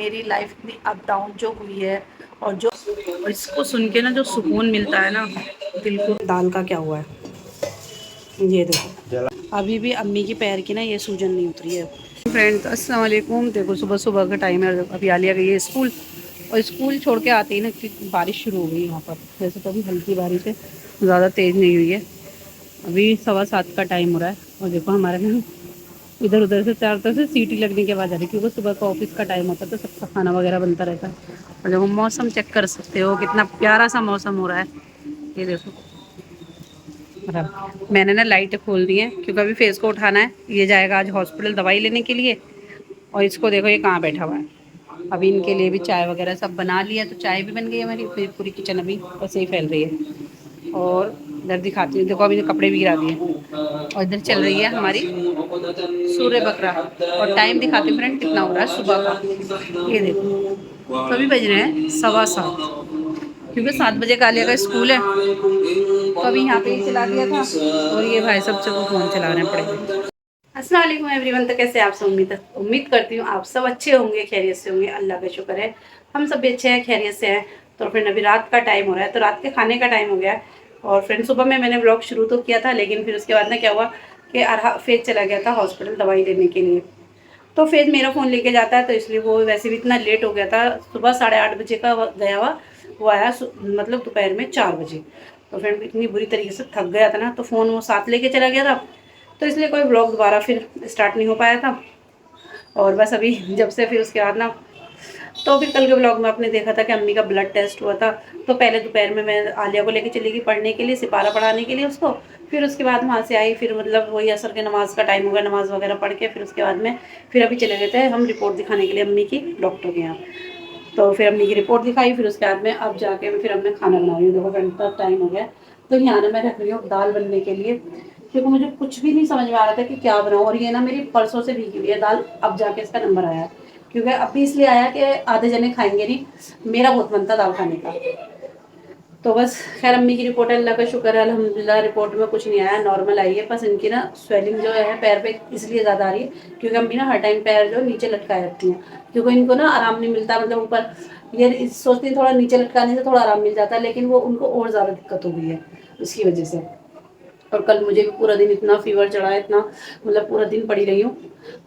मेरी लाइफ इतनी up down जो हुई है, और जो इसको सुन के ना जो सुकून मिलता है ना दिल को। दाल का क्या हुआ है ये देखो, अभी भी अम्मी की पैर की ना ये सूजन नहीं उतरी है। फ्रेंड्स अस्सलाम वालेकुम। देखो सुबह सुबह का टाइम है, अभी आलिया गई है स्कूल, और स्कूल छोड़ के आते ही ना बारिश शुरू हो गई यहाँ पर। वैसे तो अभी हल्की बारिश है, ज़्यादा तेज़ नहीं हुई है। अभी 7:15 का टाइम हो रहा है, और देखो हमारे ना इधर उधर से चारों तरफ से सीटी लगने के बाद आ रही, क्योंकि सुबह का ऑफिस का टाइम होता है तो सबका खाना वगैरह बनता रहता है। और देखो मौसम चेक कर सकते हो, कितना प्यारा सा मौसम हो रहा है, ये देखो। मैंने ना लाइट खोल दी है क्योंकि अभी फेस को उठाना है, ये जाएगा आज हॉस्पिटल दवाई लेने के लिए। और इसको देखो ये कहाँ बैठा हुआ है। अभी इनके लिए भी चाय वगैरह सब बना लिया, तो चाय भी बन गई हमारी, फिर पूरी किचन अभी ऐसे ही फैल रही है। और इधर दिखाती हूँ, देखो अभी कपड़े भी गिरा दिए। और इधर चल रही है हमारी सूर्य बकरा। और टाइम दिखाती हूँ फ्रेंड कितना हो रहा है सुबह का, ये देखो सभी बज रहे हैं 7:15, क्योंकि 7 बजे कालिया का स्कूल है। तो अभी यहाँ पे ही चला दिया था, और ये भाई सब जब फ़ोन चला रहे हैं पड़े। अस्सलाम वालेकुम एवरीवन। तो कैसे आप सब, उम्मीद करती हूँ आप सब अच्छे होंगे, खैरियत से होंगे। अल्लाह का शुक्र है हम सब भी अच्छे हैं, खैरियत से हैं। तो फ्रेंड अभी रात का टाइम हो रहा है, तो रात के खाने का टाइम हो गया है। और फ्रेंड सुबह में मैंने ब्लॉग शुरू तो किया था, लेकिन फिर उसके बाद ना क्या हुआ कि अरहा फेज चला गया था हॉस्पिटल दवाई लेने के लिए। तो फेज मेरा फ़ोन लेके जाता है, तो इसलिए वो वैसे भी इतना लेट हो गया था। सुबह 8:30 बजे का गया हुआ, वो आया मतलब दोपहर में 4 बजे। तो फ्रेंड इतनी बुरी तरीके से थक गया था ना, तो फ़ोन वो साथ लेके चला गया था, तो इसलिए कोई ब्लॉग दोबारा फिर स्टार्ट नहीं हो पाया था। और बस अभी जब से फिर उसके बाद ना, तो फिर कल के ब्लॉग में आपने देखा था कि अम्मी का ब्लड टेस्ट हुआ था। तो पहले दोपहर में मैं आलिया को लेके चली गई पढ़ने के लिए, सिपारा पढ़ाने के लिए उसको। फिर उसके बाद वहाँ से आई, फिर मतलब वही असर के नमाज़ का टाइम हो गया, नमाज़ वगैरह पढ़ के फिर उसके बाद में फिर अभी चले गए थे हम रिपोर्ट दिखाने के लिए अम्मी की डॉक्टर के यहाँ। तो फिर अम्मी की रिपोर्ट दिखाई, फिर उसके बाद में अब जाके फिर अब मैं खाना बना रही हूँ। देखो घंटा टाइम हो गया। तो यहाँ ना मैं रख रही हूँ दाल बनने के लिए, क्योंकि मुझे कुछ भी नहीं समझ में आ रहा था कि क्या बनाऊँ। और ये ना मेरी परसों से भीगी हुई है दाल, अब जाके इसका नंबर आया है। क्योंकि अभी इसलिए आया कि आधे जने खाएंगे नहीं, मेरा बहुत मन था दाल खाने का। तो बस खैर अम्मी की रिपोर्ट अल्लाह का शुक्र है, अल्हम्दुलिल्लाह रिपोर्ट में कुछ नहीं आया, नॉर्मल आई है। बस इनकी ना स्वेलिंग जो है पैर पे इसलिए ज़्यादा आ रही है क्योंकि अम्मी ना हर टाइम पैर जो नीचे लटकाए रखती हैं, क्योंकि इनको ना आराम नहीं मिलता। मतलब ऊपर ये सोचती हैं थोड़ा नीचे लटकाने से थोड़ा आराम मिल जाता है, लेकिन वो उनको और ज़्यादा दिक्कत हो गई है इसकी वजह से। और कल मुझे भी पूरा दिन इतना फीवर चढ़ा है, इतना मतलब पूरा दिन पड़ी रही हूँ।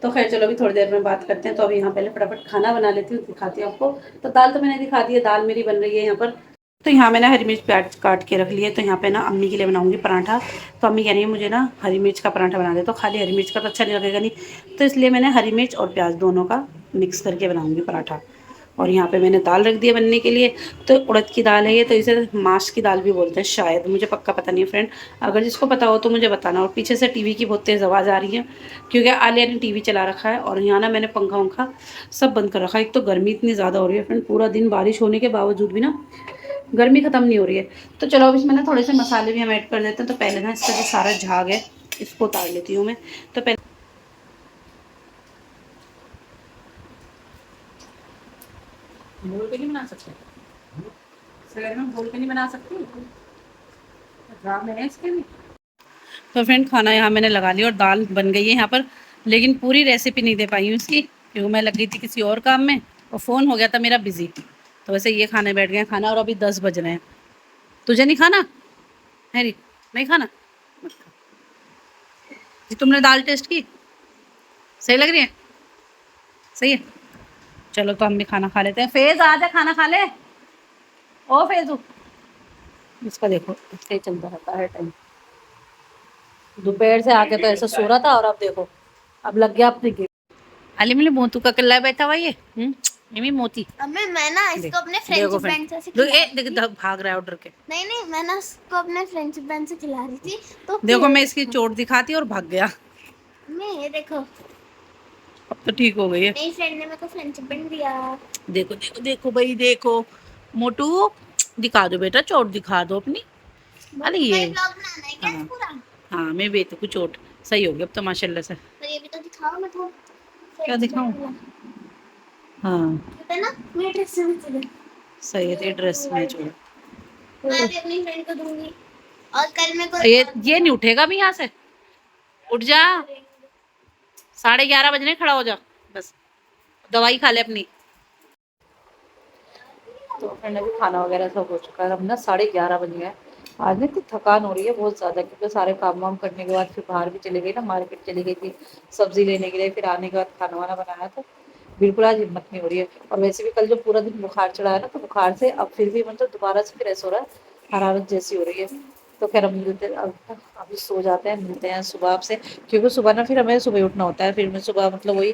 तो खैर चलो अभी थोड़ी देर में बात करते हैं। तो अभी यहाँ पहले फटाफट खाना बना लेती हूँ, दिखाती हूँ आपको। तो दाल तो मैंने दिखा दी है, दाल मेरी बन रही है यहाँ पर। तो यहाँ मैंने हरी मिर्च प्याज काट के रख लिए। तो यहाँ पे ना अम्मी के लिए बनाऊंगी पराठा। तो अम्मी कह रही है मुझे ना हरी मिर्च का पराठा बना दे, तो खाली हरी मिर्च का तो अच्छा नहीं लगेगा नहीं, तो इसलिए मैंने हरी मिर्च और प्याज दोनों का मिक्स करके बनाऊंगी पराठा। और यहाँ पे मैंने दाल रख दी है बनने के लिए। तो उड़द की दाल है ये, तो इसे माश की दाल भी बोलते हैं शायद, मुझे पक्का पता नहीं है फ्रेंड। अगर जिसको पता हो तो मुझे बताना। और पीछे से टीवी की बहुत तेज़ आवाज़ आ रही है, क्योंकि आलिया ने टीवी चला रखा है, और यहाँ ना मैंने पंखा वंखा सब बंद कर रखा है। एक तो गर्मी इतनी ज़्यादा हो रही है फ्रेंड, पूरा दिन बारिश होने के बावजूद भी ना गर्मी ख़त्म नहीं हो रही है। तो चलो अब इसमें ना थोड़े से मसाले भी हम ऐड कर देते हैं। तो पहले ना इसका जो सारा झाग है इसको उतार लेती हूँ मैं। तो पहले बोल के नहीं बना सकते, सर में बोल के नहीं बना सकती, ड्रामे है इसके भी। तो फ्रेंड खाना यहाँ मैंने लगा लिया और दाल बन गई है यहाँ पर, लेकिन पूरी रेसिपी नहीं दे पाई हूँ इसकी, क्योंकि मैं लग गई थी किसी और काम में और फ़ोन हो गया था मेरा बिज़ी। तो वैसे ये खाने बैठ गए खाना, और अभी 10 बज रहे हैं। तुझे नहीं खाना हैरी? नहीं खाना? जी तुमने दाल टेस्ट की, सही लग रही है? सही है, चलो तो हम भी खाना खा लेते हैं। फेज आ जा खाना खा ले। ओ फेजू, इसका देखो इससे चलता रहता है टाइम। दोपहर से आके तो ऐसा सो रहा था, और अब देखो अब लग गया अपने गेम। अली मिली मोतू का कल्ला बैठा हुआ ये ये मोती। अम्मी मैं ना इसको अपने फ्रेंच बैंड से भाग रहा है ऑर्डर के। नहीं नहीं, मैं ना इसको अपने फ्रेंच बैंड से खिला रही थी, तो देखो मैं इसकी चोट दिखाती और भाग गया। मैं ये देखो, अब तो ठीक हो गई है। मेरी फ्रेंड ने मेरे को फ्रेंच बैंड दिया। देखो देखो देखो भाई देखो, मोटू दिखा दो बेटा, चोट दिखा दो अपनी। अरे ये ब्लॉग बनाना है क्या हाँ पूरा? हाँ, मैं भी देखू चोट सही हो गई अब तो माशाल्लाह से। तो ये भी तो दिखाओ मैं तो। क्या दिखाऊं? हाँ है ना, मेरे ड्रेस में चले, सही है, तेरे ड्रेस में चोट। मैं भी अपनी फ्रेंड को दूंगी। और कल मैं को ये नहीं उठेगा अभी यहाँ से, उठ जा। 11:30 बजने, खड़ा हो जा बस, दवाई खा ले अपनी। तो फ्रेंड अभी खाना वगैरह सब हो चुका है। हम ना 11:30 बज गए हैं। आज ना इतनी थकान हो रही है बहुत ज़्यादा, क्योंकि सारे काम वाम करने के बाद फिर बाहर भी चली गई ना, मार्केट चली गई थी सब्जी लेने के लिए, फिर आने के बाद खाना वाना बनाया, तो बिल्कुल आज हिम्मत नहीं हो रही है। और वैसे भी कल जो पूरा दिन बुखार चढ़ा है ना, तो बुखार से अब फिर भी मतलब दोबारा से फ्रेश हो रहा है, हरारत जैसी हो रही है। तो खैर हम मिलते अब अभी सो जाते हैं, मिलते हैं सुबह आपसे, क्योंकि सुबह ना फिर हमें सुबह उठना होता है। फिर मैं सुबह मतलब वही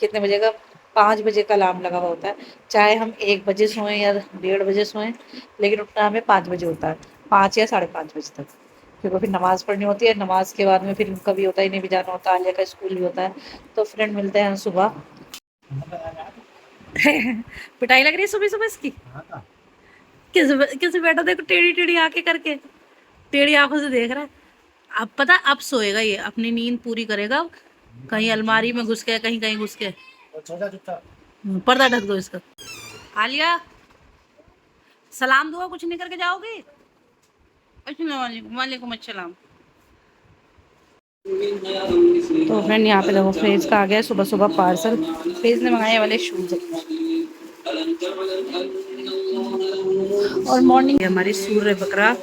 कितने बजे का, 5 बजे का अलार्म लगा हुआ होता है। चाहे हम 1 बजे सोएं या 1:30 बजे सोएं, लेकिन उठना हमें 5 बजे होता है, 5 या 5:30 बजे तक, क्योंकि फिर नमाज़ पढ़नी होती है। नमाज के बाद में फिर कभी होता ही नहीं भी जाना होता, आलिया का स्कूल भी होता है। तो फ्रेंड मिलते हैं सुबह। पिटाई लग रही है सुबह सुबह इसकी। किस किस बेटा देखो टेढ़ी टेढ़ी आंखें करके, टेढ़ी आंखों से देख रहा है। अब पता अब सोएगा ये, अपनी नींद पूरी करेगा अब। कहीं अलमारी में घुस के, कहीं कहीं घुस के। पर्दा ढक दो इसका। आलिया सलाम दुआ कुछ नहीं करके जाओगी? अस्सलाम वालेकुम। वालेकुम अस्सलाम। तो फ्रेंड यहाँ पे देखो फेज का आ गया सुबह सुबह पार्सल। फेज ने मंगाए वाले शूज और मॉर्निंग हमारी सूर्य बकरा।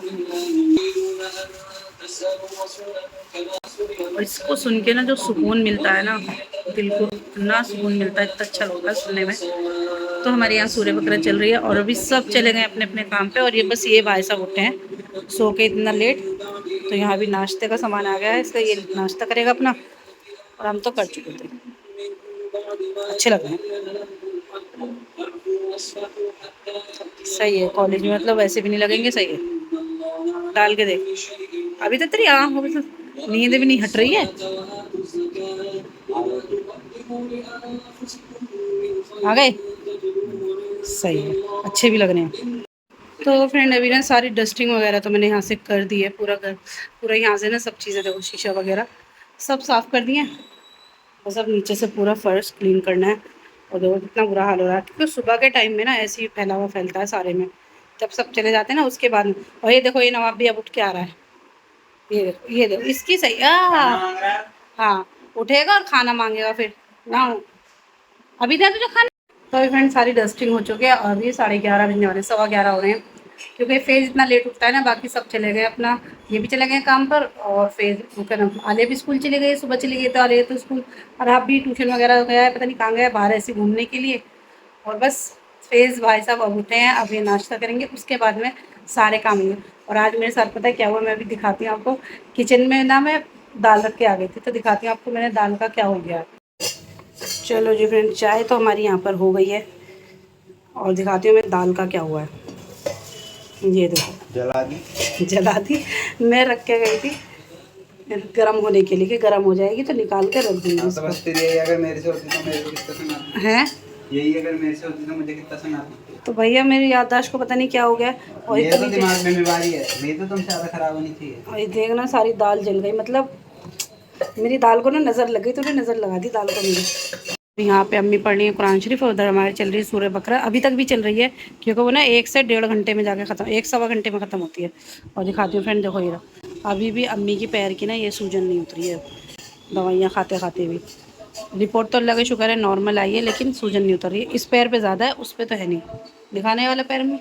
और इसको सुन के ना जो सुकून मिलता है ना, दिल को इतना सुकून मिलता है, इतना अच्छा लगता है सुनने में। तो हमारे यहाँ सूर्य बकरा चल रही है और अभी सब चले गए अपने अपने काम पे, और ये बस ये भाई साहब उठे हैं सो के इतना लेट। तो यहाँ भी नाश्ते का सामान आ गया है, इसका ये नाश्ता करेगा अपना, और हम तो कर चुके थे। अच्छे लग रहे हैं, सही है। कॉलेज में मतलब वैसे भी नहीं लगेंगे, सही है। डाल के देख, अभी तक तेरी आँख मतलब नींद भी नहीं हट रही है। आ गए, सही है, अच्छे भी लग रहे हैं। तो फ्रेंड अभी ना सारी डस्टिंग वगैरह तो मैंने यहाँ से कर दी है, पूरा घर पूरा यहाँ से ना सब चीज़ें देखो, शीशा वगैरह सब साफ़ कर दिए। बस अब नीचे से पूरा फर्श क्लीन करना है। और देखो कितना बुरा हाल हो रहा है, क्योंकि सुबह के टाइम में ना ऐसे ही फैला हुआ फैलता है सारे में, जब सब चले जाते हैं ना उसके बाद में। और ये देखो ये नवाब भी अब उठ के आ रहा है, ये देखो ये देखो इसकी सही हाँ, उठेगा और खाना मांगेगा फिर ना, अभी दे तुझे खाना। तो फ्रेंड सारी डस्टिंग हो चुकी है और अभी 11:30 बजने वाले, 11:15 हो रहे हैं, क्योंकि फेज इतना लेट उठता है ना। बाकी सब चले गए अपना, ये भी चले गए काम पर, और फेज क्या नाम, आलिया भी स्कूल चली गई, सुबह चली गई तो आलिया तो स्कूल, और आप भी ट्यूशन वगैरह गया है, पता नहीं कहाँ गया, बाहर ऐसे घूमने के लिए। और बस फेज भाई साहब अब उठे हैं, अब ये नाश्ता करेंगे, उसके बाद में सारे काम होंगे। और आज मेरे साथ पता है क्या हुआ, मैं अभी दिखाती हूँ आपको। किचन में ना मैं दाल रख के आ गई थी, तो दिखाती हूँ आपको मैंने दाल का क्या हो गया। चलो जी फ्रेंड, चाय तो हमारी यहाँ पर हो गई है, और दिखाती हूँ मैं दाल का क्या हुआ है। ये देखो जला दी मैं रख के गई थी गर्म होने के लिए, कि गर्म हो जाएगी तो निकाल के रख दूँगी इसको। अगर मेरे से होती तो मेरे को कितना सुनाती हैं यही, अगर मेरे से होती तो मुझे कितना सुनाती। तो भैया मेरी याददाश्त को पता नहीं क्या हो गया, और ये तो इतनी दिमाग में बीमारी है, नहीं तो तुमसे ज़्यादा खराब होनी चाहिए। और ये देखना सारी दाल जल गई, मतलब मेरी दाल को ना नज़र लग गई, तो उन्हें नज़र लगा दी दाल को मेरी। यहाँ पे अम्मी पढ़ रही है कुरान शरीफ, और उधर हमारे चल रही है सूर्य बकरा, अभी तक भी चल रही है, क्योंकि वो ना 1 से 1.5 घंटे में जाके ख़त्म, 1 सवा घंटे में ख़त्म होती है। और दिखाती हूँ फ्रेंड, देखो ये अभी भी अम्मी की पैर की ना ये सूजन नहीं उतरी है, दवाइयाँ खाते खाते भी। रिपोर्ट तो अल्लाह का शुक्र है नॉर्मल आई है, लेकिन सूजन नहीं उतर रही है। इस पैर पे ज़्यादा है, उस पर तो है नहीं, दिखाने वाले पैर में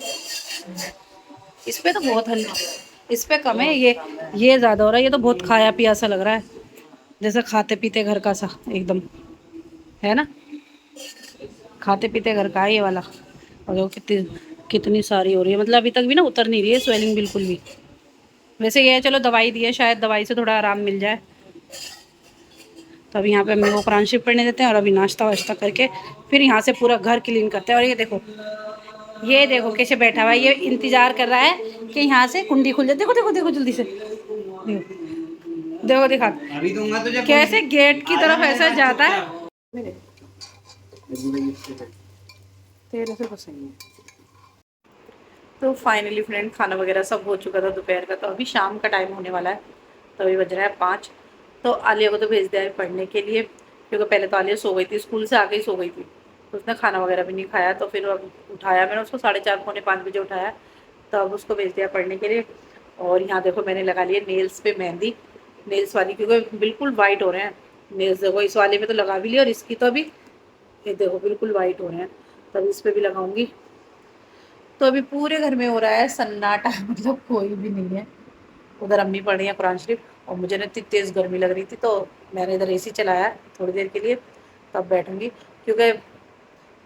इस पर तो बहुत हल्का, इस पर कम है, ये ज़्यादा हो रहा है। ये तो बहुत खाया पिया सा लग रहा है, जैसे खाते पीते घर का सा एकदम, है ना, खाते पीते घर का है ये वाला। और देखो कितनी कितनी सारी हो रही है, मतलब अभी तक भी ना उतर नहीं रही है स्वेलिंग बिल्कुल भी। वैसे ये है, चलो दवाई दी है, शायद दवाई से थोड़ा आराम मिल जाए। तो अभी यहाँ पे अम्मी को कुरान शरीफ पढ़ने देते हैं, और अभी नाश्ता वाश्ता करके फिर यहाँ से पूरा घर क्लीन करते हैं। और ये देखो कैसे बैठा हुआ है, ये इंतज़ार कर रहा है कि यहाँ से कुंडी खुल जाए। देखो देखो देखो जल्दी से देखो देखो, दिखा अभी दूंगा तुझे कैसे गेट की तरफ ऐसा जाता है। तेरे से बस सही है। तो फाइनली फ्रेंड खाना वगैरह सब हो चुका था दोपहर का, तो अभी शाम का टाइम होने वाला है। तो अभी बज रहा है 5। तो आलिया को तो भेज दिया है पढ़ने के लिए, क्योंकि पहले तो आलिया सो गई थी, स्कूल से आके ही सो गई थी, तो उसने खाना वगैरह भी नहीं खाया। तो फिर अब उठाया मैंने उसको, 4:30 पौने 5 बजे उठाया, तो अब उसको भेज दिया पढ़ने के लिए। और यहाँ देखो मैंने लगा लिया नेल्स पे मेहंदी, नेल्स वाली, क्योंकि बिल्कुल वाइट हो रहे हैं नेल्स। देखो इस वाले में तो लगा भी लिया, और इसकी तो अभी ये देखो बिल्कुल वाइट हो रहे हैं, तब इस पर भी लगाऊंगी। तो अभी पूरे घर में हो रहा है सन्नाटा मतलब कोई भी नहीं है। उधर अम्मी पढ़ रही है कुरान शरीफ और मुझे ना इतनी तेज़ गर्मी लग रही थी तो मैंने इधर एसी चलाया थोड़ी देर के लिए, तब बैठूंगी। क्योंकि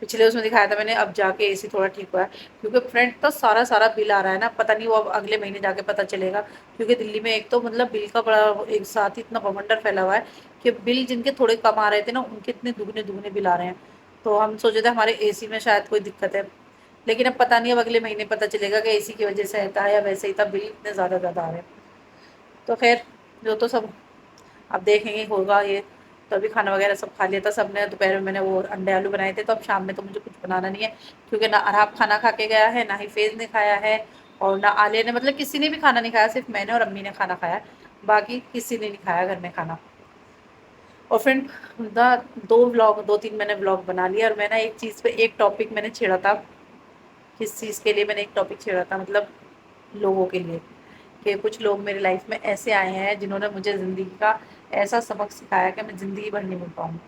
पिछले उसमें दिखाया था मैंने, अब जाके एसी थोड़ा ठीक हुआ है। क्योंकि फ्रेंड तो सारा सारा बिल आ रहा है ना, पता नहीं वो अब अगले महीने जाके पता चलेगा। क्योंकि दिल्ली में एक तो मतलब बिल का बड़ा एक साथ ही इतना बवंडर फैला हुआ है कि बिल जिनके थोड़े कम आ रहे थे ना उनके इतने दुगने दुगने बिल आ रहे हैं। तो हम सोचे थे हमारे एसी में शायद कोई दिक्कत है, लेकिन अब पता नहीं, अब अगले महीने पता चलेगा कि एसी की वजह से रहता है या वैसे ही था, बिल इतने ज़्यादा ज़्यादा आ रहे हैं। तो खैर जो तो सब अब देखेंगे होगा ये। तो अभी खाना वगैरह सब खा लिया था सबने, दोपहर में मैंने वो अंडे आलू बनाए थे, तो अब शाम में तो मुझे कुछ बनाना नहीं है। क्योंकि ना अरहाब खाना खा के गया है, ना ही फेज़ ने खाया है, और ना आलिया ने, मतलब किसी ने भी खाना नहीं खाया, सिर्फ मैंने और अम्मी ने खाना खाया, बाकी किसी ने नहीं खाया घर में खाना। और फ्रेंड ना 2 3 मैंने व्लॉग बना लिया, और मैं ना एक चीज़ पे एक टॉपिक मैंने छेड़ा था। किस चीज़ के लिए मैंने एक टॉपिक छेड़ा था, मतलब लोगों के लिए, कि कुछ लोग मेरी लाइफ में ऐसे आए हैं जिन्होंने मुझे ज़िंदगी का ऐसा सबक सिखाया कि मैं ज़िंदगी भर नहीं भूल पाऊँगी।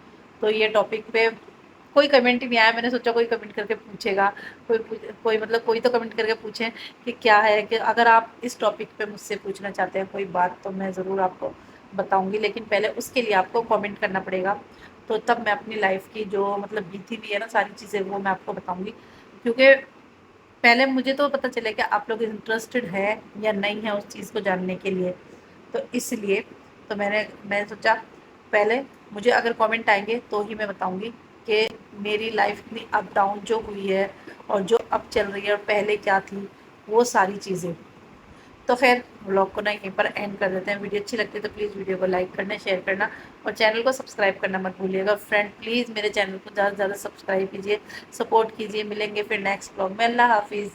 तो ये टॉपिक पे कोई कमेंट ही नहीं आया, मैंने सोचा कोई कमेंट करके पूछेगा, कोई मतलब कोई तो कमेंट करके पूछे कि क्या है, कि अगर आप इस टॉपिक पे मुझसे पूछना चाहते हैं कोई बात तो मैं ज़रूर आपको बताऊँगी, लेकिन पहले उसके लिए आपको कमेंट करना पड़ेगा। तो तब मैं अपनी लाइफ की जो मतलब बीती हुई है ना सारी चीज़ें, वो मैं आपको बताऊँगी। क्योंकि पहले मुझे तो पता चले कि आप लोग इंटरेस्टेड है या नहीं है उस चीज़ को जानने के लिए। तो इसलिए तो मैंने सोचा पहले मुझे अगर कमेंट आएंगे तो ही मैं बताऊंगी कि मेरी लाइफ इतनी अप डाउन जो हुई है और जो अब चल रही है और पहले क्या थी, वो सारी चीज़ें। तो खैर व्लॉग को ना यहीं पर एंड कर देते हैं। वीडियो अच्छी लगती है तो प्लीज़ वीडियो को लाइक करना, शेयर करना और चैनल को सब्सक्राइब करना मत भूलिएगा। फ्रेंड प्लीज़ मेरे चैनल को ज़्यादा से ज़्यादा सब्सक्राइब कीजिए, सपोर्ट कीजिए। मिलेंगे फिर नेक्स्ट व्लॉग में। अल्लाह हाफिज़।